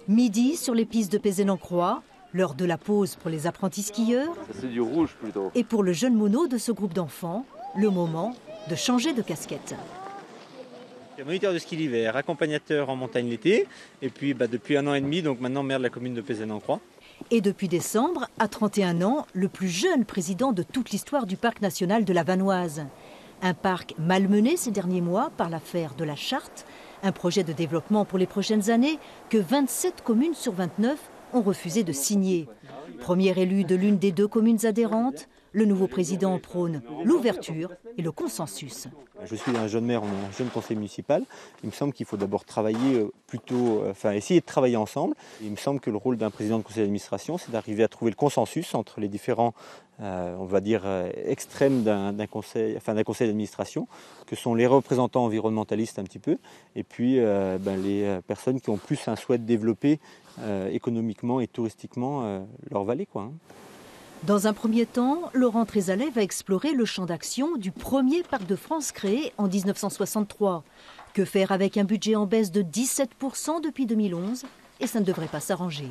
Midi sur les pistes de Pézénan-Croix, l'heure de la pause pour les apprentis skieurs. C'est du rouge plutôt. Et pour le jeune mono de ce groupe d'enfants, le moment de changer de casquette. Moniteur de ski l'hiver, accompagnateur en montagne l'été, et puis depuis 1 an et demi, donc maintenant maire de la commune de Pézénan-Croix. Et depuis décembre, à 31 ans, le plus jeune président de toute l'histoire du parc national de la Vanoise. Un parc malmené ces derniers mois par l'affaire de la charte, un projet de développement pour les prochaines années que 27 communes sur 29 ont refusé de signer. Premier élu de l'une des 2 communes adhérentes, le nouveau président prône l'ouverture et le consensus. Je suis un jeune maire, on est un jeune conseil municipal. Il me semble qu'il faut d'abord travailler essayer de travailler ensemble. Il me semble que le rôle d'un président de conseil d'administration, c'est d'arriver à trouver le consensus entre les différents, extrêmes d'un conseil d'administration, que sont les représentants environnementalistes un petit peu, et puis les personnes qui ont plus un souhait de développer économiquement et touristiquement leur vallée, quoi. Dans un premier temps, Laurent Trézalet va explorer le champ d'action du premier parc de France créé en 1963. Que faire avec un budget en baisse de 17% depuis 2011 ? Et ça ne devrait pas s'arranger.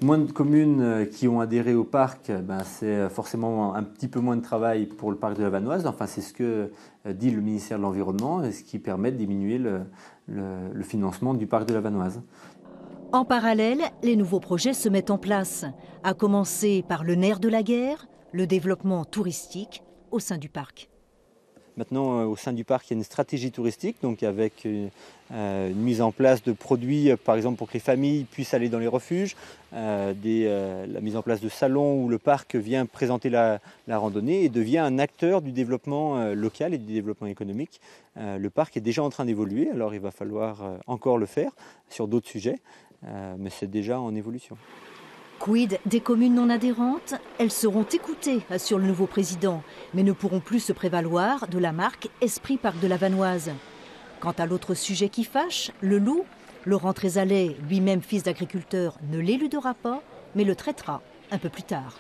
Moins de communes qui ont adhéré au parc, c'est forcément un petit peu moins de travail pour le parc de la Vanoise. Enfin, c'est ce que dit le ministère de l'Environnement, ce qui permet de diminuer le financement du parc de la Vanoise. En parallèle, les nouveaux projets se mettent en place, à commencer par le nerf de la guerre, le développement touristique au sein du parc. Maintenant, au sein du parc, il y a une stratégie touristique, donc avec une mise en place de produits, par exemple pour que les familles puissent aller dans les refuges, la mise en place de salons où le parc vient présenter la randonnée et devient un acteur du développement local et du développement économique. Le parc est déjà en train d'évoluer, alors il va falloir encore le faire sur d'autres sujets, mais c'est déjà en évolution. Quid des communes non adhérentes ? Elles seront écoutées, assure le nouveau président, mais ne pourront plus se prévaloir de la marque Esprit Parc de la Vanoise. Quant à l'autre sujet qui fâche, le loup, Laurent Trézalet, lui-même fils d'agriculteur, ne l'éludera pas, mais le traitera un peu plus tard.